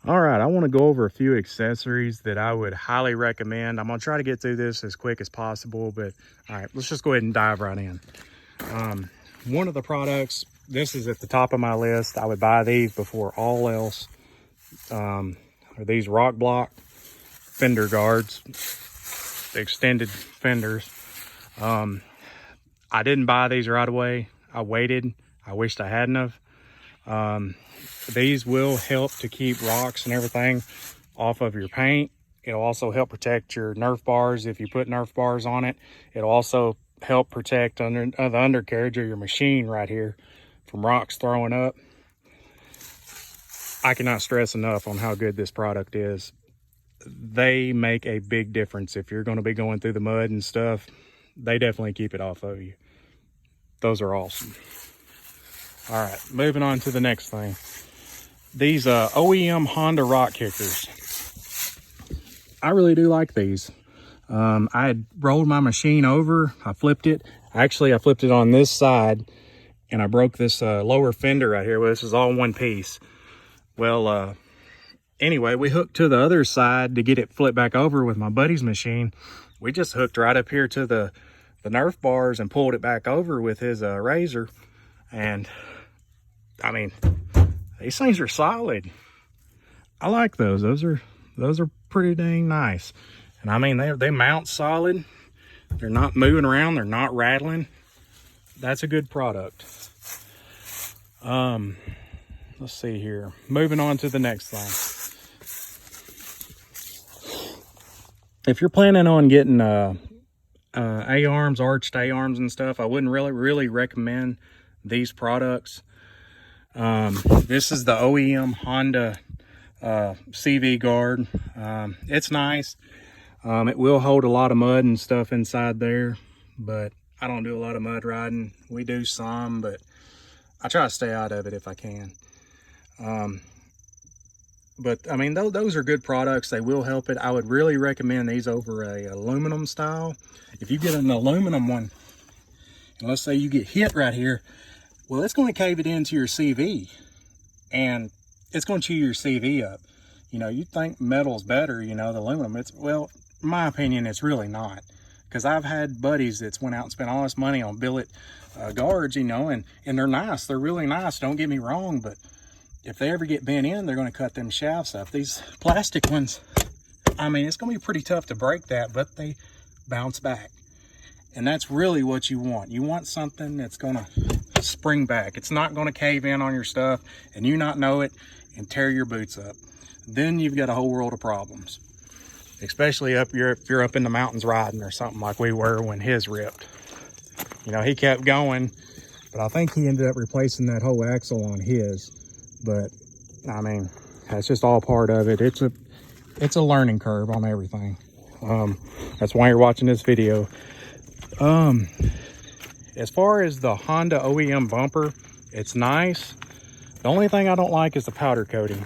All right, I want to go over a few accessories that I would highly recommend. I'm going to try to get through this as quick as possible, but all right, let's just go ahead and dive right in. One of the products, this is at the top of my list. I would buy these before all else. Are these rock block fender guards, extended fenders. I didn't buy these right away. I waited. I wished I hadn't have. These will help to keep rocks and everything off of your paint. It'll also help protect your Nerf bars if you put Nerf bars on it. It'll also help protect the undercarriage of your machine right here from rocks throwing up. I cannot stress enough on how good this product is. They make a big difference if you're going to be going through the mud and stuff. They definitely keep it off of you. Those are awesome. All right, moving on to the next thing. These OEM Honda rock kickers. I really do like these. I had rolled my machine over. I flipped it. Actually, I flipped it on this side, and I broke this lower fender right here. Well, this is all one piece. Well, anyway, we hooked to the other side to get it flipped back over with my buddy's machine. We just hooked right up here to the Nerf bars and pulled it back over with his razor. And I mean, these things are solid. I like those. Those are pretty dang nice. And I mean, they mount solid. They're not moving around. They're not rattling. That's a good product. Let's see here. Moving on to the next thing. If you're planning on getting A-arms, arched A-arms and stuff, I wouldn't really recommend these products. This is the OEM Honda CV guard. It's nice. It will hold a lot of mud and stuff inside there, but I don't do a lot of mud riding. We do some, but I try to stay out of it if I can. But I mean, those are good products. They will help it. I would really recommend these over a aluminum style. If you get an aluminum one, and let's say you get hit right here, well, it's going to cave it into your CV, and it's going to chew your CV up. You know, you think metal's better, you know, the aluminum. Well, in my opinion, it's really not. Because I've had buddies that's went out and spent all this money on billet guards, you know, and they're nice. They're really nice, don't get me wrong, but if they ever get bent in, they're going to cut them shafts up. These plastic ones, I mean, it's going to be pretty tough to break that, but they bounce back. And that's really what you want. You want something that's going to spring back. It's not going to cave in on your stuff and you not know it and tear your boots up. Then you've got a whole world of problems. Especially if you're up in the mountains riding or something like we were when his ripped. You know, he kept going, but I think he ended up replacing that whole axle on his. But I mean, that's just all part of it. It's a learning curve on everything. That's why you're watching this video. As far as the Honda OEM bumper, it's nice. The only thing I don't like is the powder coating.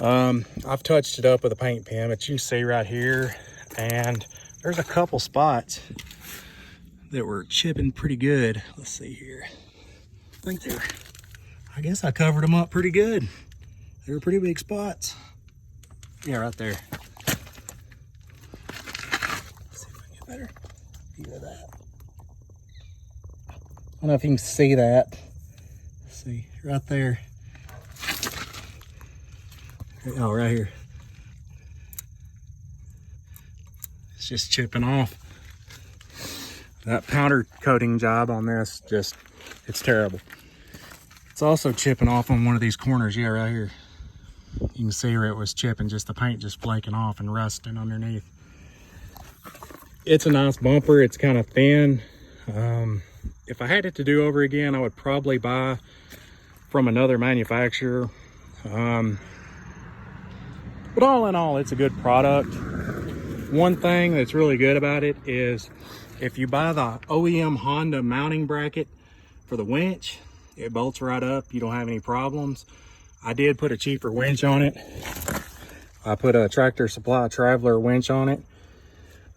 I've touched it up with a paint pen, but you can see right here, and there's a couple spots that were chipping pretty good. Let's see here. I guess I covered them up pretty good. They were pretty big spots. Yeah, right there. Let's see if I can get a better view of that. I don't know if you can see that. Let's see, right there. Oh, right here. It's just chipping off. That powder coating job on this, it's terrible. It's also chipping off on one of these corners. Yeah, right here. You can see where it was chipping, just the paint just flaking off and rusting underneath. It's a nice bumper. It's kind of thin. If I had it to do over again, I would probably buy from another manufacturer. But all in all, it's a good product. One thing that's really good about it is if you buy the OEM Honda mounting bracket for the winch, it bolts right up. You don't have any problems. I did put a cheaper winch on it. I put a Tractor Supply Traveler winch on it.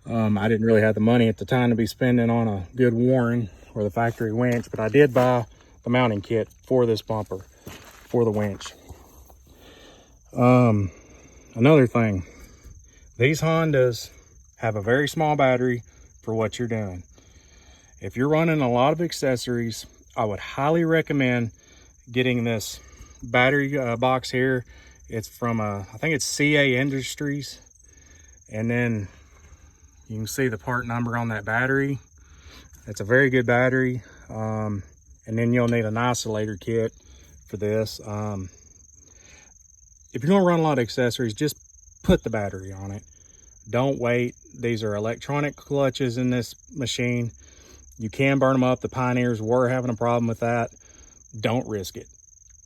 I didn't really have the money at the time to be spending on a good Warren or the factory winch, but I did buy the mounting kit for this bumper for the winch. Another thing, these Hondas have a very small battery for what you're doing. If you're running a lot of accessories, I would highly recommend getting this battery box here. It's from I think it's CA Industries, and then you can see the part number on that battery. It's a very good battery. And then you'll need an isolator kit for this. If you're gonna run a lot of accessories, just put the battery on it. Don't wait. These are electronic clutches in this machine. You can burn them up. The Pioneers were having a problem with that. Don't risk it.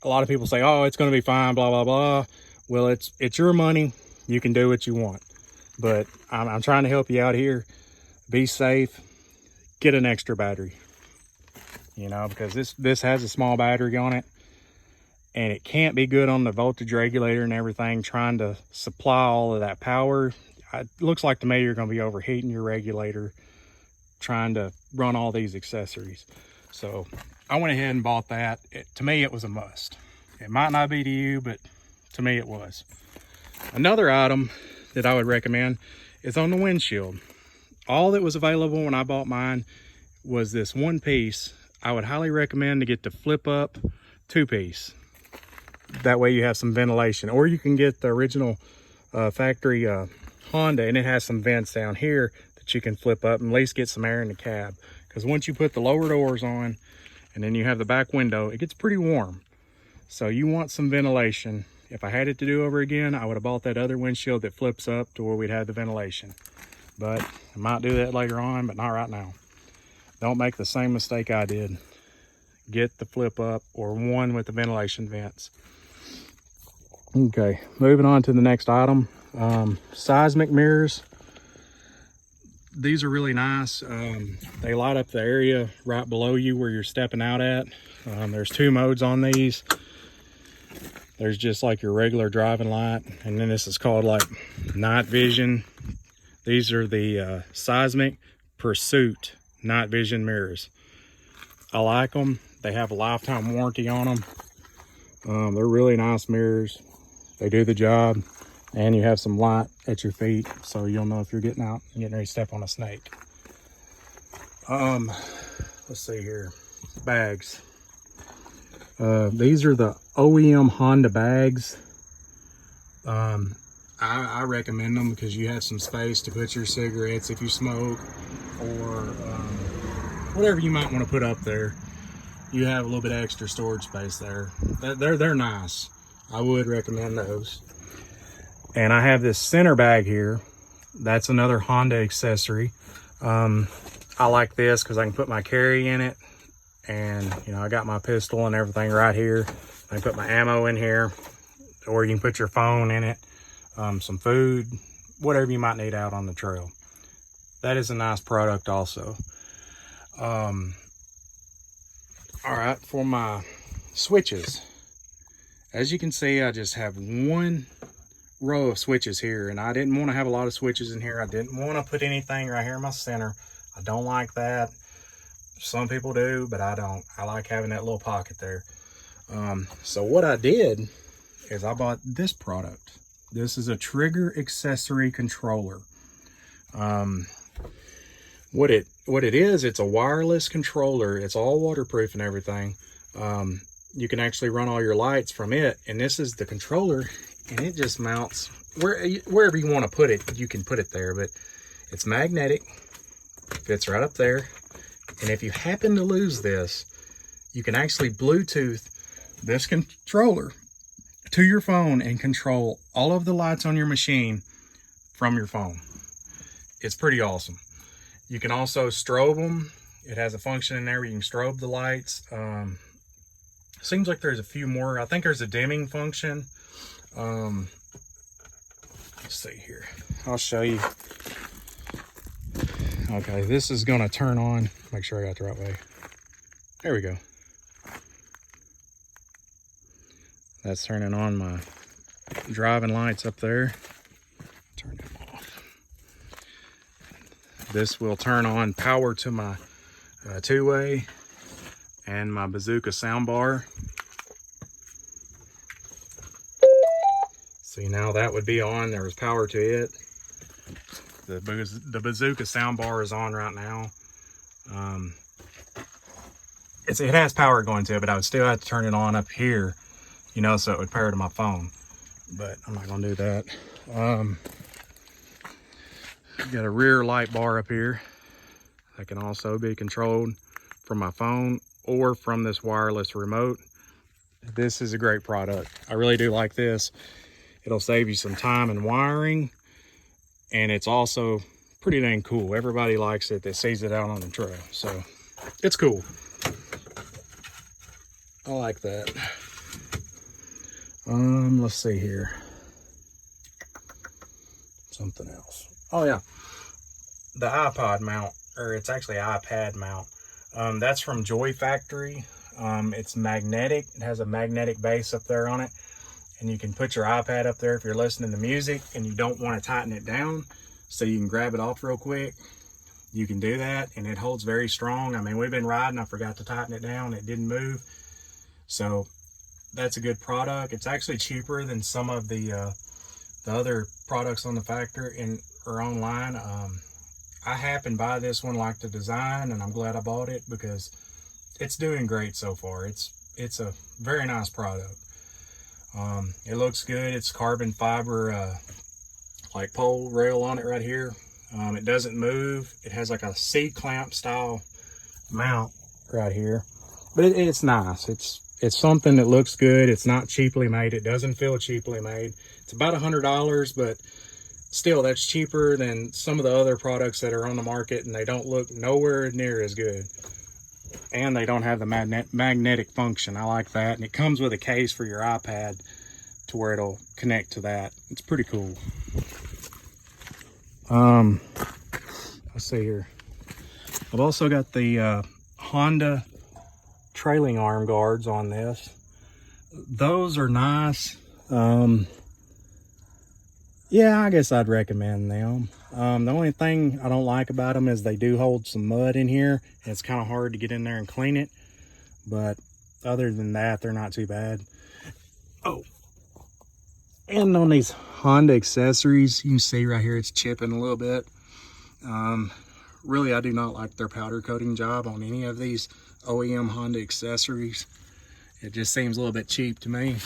A lot of people say, oh, it's gonna be fine, blah, blah, blah. Well, it's your money. You can do what you want. But I'm trying to help you out here. Be safe. Get an extra battery. You know, because this has a small battery on it. And it can't be good on the voltage regulator and everything, trying to supply all of that power. It looks like to me you're going to be overheating your regulator trying to run all these accessories. So I went ahead and bought that. To me, it was a must. It might not be to you, but to me it was. Another item that I would recommend is on the windshield. All that was available when I bought mine was this one piece. I would highly recommend to get the flip up 2-piece. That way you have some ventilation, or you can get the original factory Honda, and it has some vents down here that you can flip up and at least get some air in the cab. Because once you put the lower doors on and then you have the back window, it gets pretty warm. So you want some ventilation. If I had it to do over again, I would have bought that other windshield that flips up to where we'd have the ventilation. But I might do that later on, but not right now. Don't make the same mistake I did. Get the flip up or one with the ventilation vents. Okay, moving on to the next item. Seismic mirrors. These are really nice. They light up the area right below you where you're stepping out at. There's 2 modes on these. There's just like your regular driving light, and then this is called like night vision. These are the Seismic Pursuit night vision mirrors. I like them. They have a lifetime warranty on them. They're really nice mirrors. They do the job, and you have some light at your feet, so you'll know if you're getting out and getting ready to step on a snake. Let's see here. Bags. These are the OEM Honda bags. I recommend them because you have some space to put your cigarettes if you smoke, or whatever you might want to put up there. You have a little bit of extra storage space there. They're nice. I would recommend those. And I have this center bag here. That's another Honda accessory. I like this because I can put my carry in it, and you know, I got my pistol and everything right here. I can put my ammo in here, or you can put your phone in it, some food, whatever you might need out on the trail. That is a nice product also. All right, for my switches, as you can see, I just have one row of switches here, and I didn't want to have a lot of switches in here. I didn't want to put anything right here in my center. I don't like that. Some people do, but I don't. I like having that little pocket there. So what I did is I bought this product. This is a trigger accessory controller. What it is, it's a wireless controller. It's all waterproof and everything. You can actually run all your lights from it, and this is the controller, and it just mounts wherever you want to put it. You can put it there, but it's magnetic, fits right up there. And if you happen to lose this, you can actually Bluetooth this controller to your phone and control all of the lights on your machine from your phone. It's pretty awesome. You can also strobe them. It has a function in there where you can strobe the lights. Seems like there's a few more. I think there's a dimming function. Let's see here. I'll show you. Okay, this is gonna turn on. Make sure I got the right way. There we go. That's turning on my driving lights up there. Turn them off. This will turn on power to my two-way and my bazooka sound bar. See, now that would be on. There was power to it. The Bazooka soundbar is on right now. It has power going to it, but I would still have to turn it on up here, you know, so it would pair to my phone. But I'm not gonna do that. Got a rear light bar up here that can also be controlled from my phone or from this wireless remote. This is a great product. I really do like this. It'll save you some time in wiring, and it's also pretty dang cool. Everybody likes it that sees it out on the trail, so it's cool. I like that. Let's see here. Something else. Oh yeah, the iPod mount, or it's actually iPad mount. That's from Joy Factory. It's magnetic. It has a magnetic base up there on it, and you can put your iPad up there if you're listening to music and you don't want to tighten it down, so you can grab it off real quick. You can do that, and it holds very strong. I mean, we've been riding, I forgot to tighten it down, it didn't move. So that's a good product. It's actually cheaper than some of the other products on the factory or online. I happened by this one, like the design, and I'm glad I bought it because it's doing great so far. It's a very nice product. It looks good. It's carbon fiber like pole rail on it right here. It doesn't move. It has like a C-clamp style mount right here, but it's nice. It's something that looks good. It's not cheaply made. It doesn't feel cheaply made. It's about $100, but still, that's cheaper than some of the other products that are on the market, and they don't look nowhere near as good. And they don't have the magnetic function. I like that. And it comes with a case for your iPad to where it'll connect to that. It's pretty cool. Let's see here. I've also got the Honda trailing arm guards on this. Those are nice. Yeah, I guess I'd recommend them. The only thing I don't like about them is they do hold some mud in here, and it's kind of hard to get in there and clean it. But other than that, they're not too bad. Oh, and on these Honda accessories, you can see right here it's chipping a little bit. Really, I do not like their powder coating job on any of these OEM Honda accessories. It just seems a little bit cheap to me,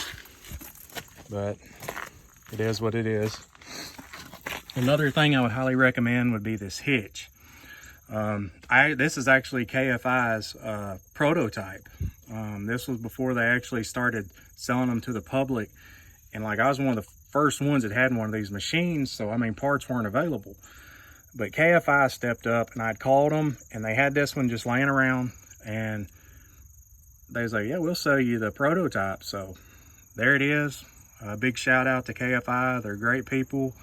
but it is what it is. Another thing I would highly recommend would be this hitch. This is actually KFI's prototype. This was before they actually started selling them to the public, and like I was one of the first ones that had one of these machines, so I mean parts weren't available. But KFI stepped up, and I'd called them, and they had this one just laying around, and they was like, yeah, we'll sell you the prototype. So there it is. A big shout out to KFI. They're great people.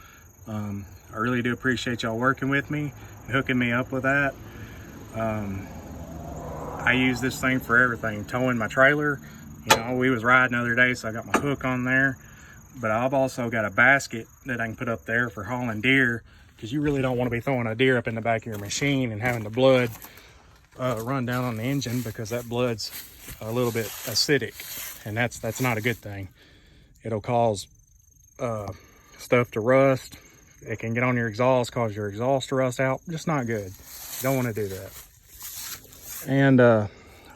I really do appreciate y'all working with me and hooking me up with that. I use this thing for everything. Towing my trailer. You know, we was riding the other day, so I got my hook on there. But I've also got a basket that I can put up there for hauling deer, because you really don't want to be throwing a deer up in the back of your machine and having the blood run down on the engine, because that blood's a little bit acidic, and that's not a good thing. It'll cause stuff to rust. It can get on your exhaust, cause your exhaust to rust out. Just not good. You don't want to do that. And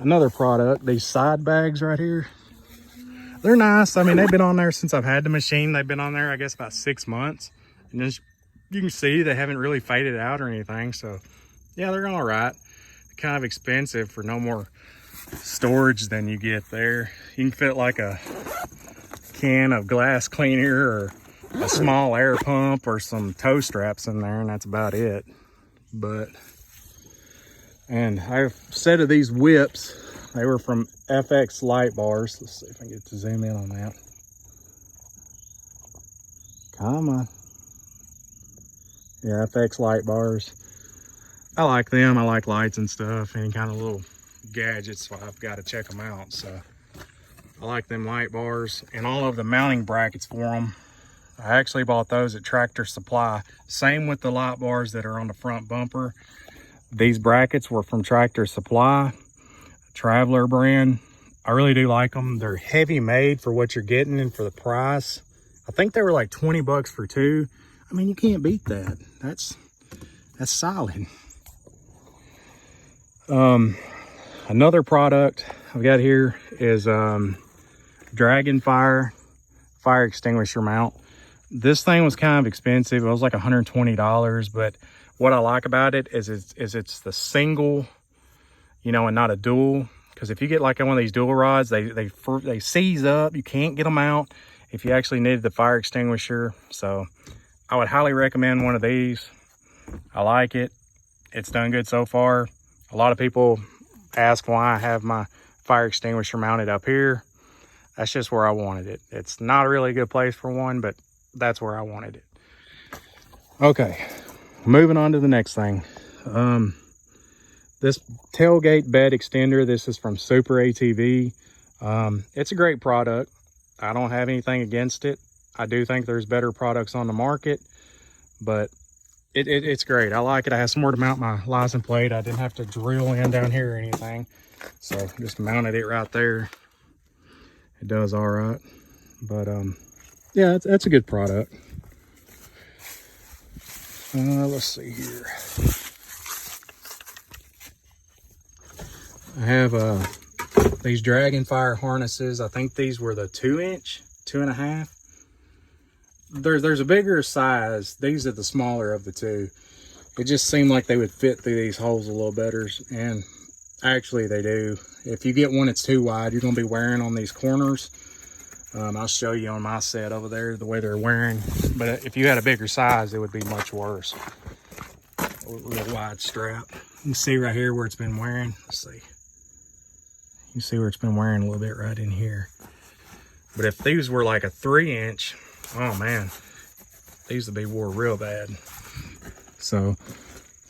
another product, these side bags right here. They're nice. I mean, they've been on there since I've had the machine. They've been on there, I guess, about 6 months. And as you can see, they haven't really faded out or anything. So, yeah, they're all right. They're kind of expensive for no more storage than you get there. You can fit like a can of glass cleaner or a small air pump or some toe straps in there, and that's about it. And I have a set of these whips. They were from FX light bars. Let's see if I can get to zoom in on that. Come on. Yeah, FX light bars. I like them. I like lights and stuff, any kind of little gadgets, so I've got to check them out. So I like them light bars and all of the mounting brackets for them. I actually bought those at Tractor Supply. Same with the light bars that are on the front bumper. These brackets were from Tractor Supply, Traveler brand. I really do like them. They're heavy made for what you're getting and for the price. I think they were like 20 bucks for 2. I mean, you can't beat that. That's solid. Another product I've got here is Dragon fire extinguisher mount. This thing was kind of expensive. It was like $120, but what I like about it is it's the single, you know, and not a dual. Because if you get like one of these dual rods, they seize up. You can't get them out if you actually needed the fire extinguisher. So I would highly recommend one of these. I like it. It's done good so far. A lot of people ask why I have my fire extinguisher mounted up here. That's just where I wanted it. It's not a really good place for one, but that's where I wanted it. Okay, moving on to the next thing. This tailgate bed extender, this is from Super ATV. It's a great product. I don't have anything against it. I do think there's better products on the market, but it's great. I like it. I have somewhere to mount my license plate. I didn't have to drill in down here or anything. So just mounted it right there. It does all right. But yeah, that's a good product. Let's see here. I have these Dragon fire harnesses. I think these were the 2-inch, 2.5. There's a bigger size. These are the smaller of the two. It just seemed like they would fit through these holes a little better, and actually they do. If you get one that's too wide, you're going to be wearing on these corners. I'll show you on my set over there the way they're wearing. But if you had a bigger size, it would be much worse. A little wide strap. You can see right here where it's been wearing. Let's see. You can see where it's been wearing a little bit right in here. But if these were like a 3-inch, oh man, these would be wore real bad. So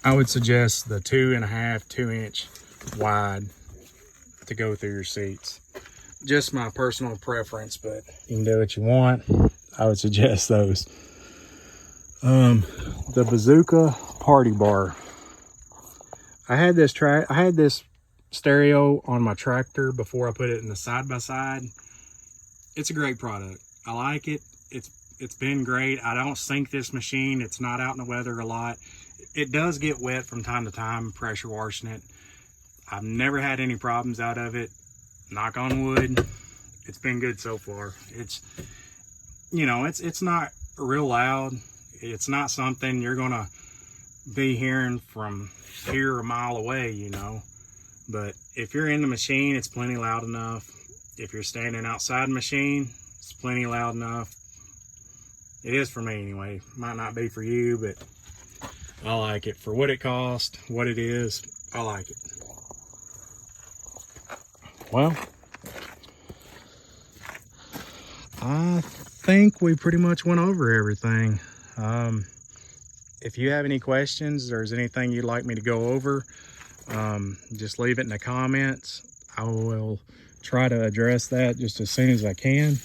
I would suggest the 2.5, 2-inch wide to go through your seats. Just my personal preference, but you can do what you want. I would suggest those. The Bazooka Party Bar. I had this stereo on my tractor before I put it in the side-by-side. It's a great product. I like it. It's been great. I don't sink this machine. It's not out in the weather a lot. It does get wet from time to time, pressure washing it. I've never had any problems out of it. Knock on wood. It's been good so far. It's, you know, it's not real loud. It's not something you're gonna be hearing from here a mile away, you know. But if you're in the machine, it's plenty loud enough. If you're standing outside the machine, it's plenty loud enough. It is for me anyway. Might not be for you, but I like it. For what it costs, what it is, I like it. Well, I think we pretty much went over everything. If you have any questions or there's anything you'd like me to go over, just leave it in the comments. I will try to address that just as soon as I can.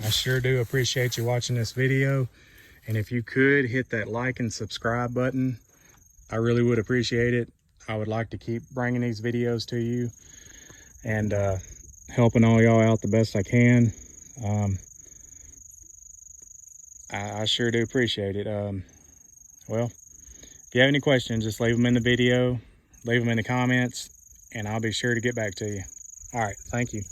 I sure do appreciate you watching this video. And if you could hit that like and subscribe button, I really would appreciate it. I would like to keep bringing these videos to you and helping all y'all out the best I can. I sure do appreciate it. Well, if you have any questions, just leave them in the video, leave them in the comments, and I'll be sure to get back to you. All right, thank you.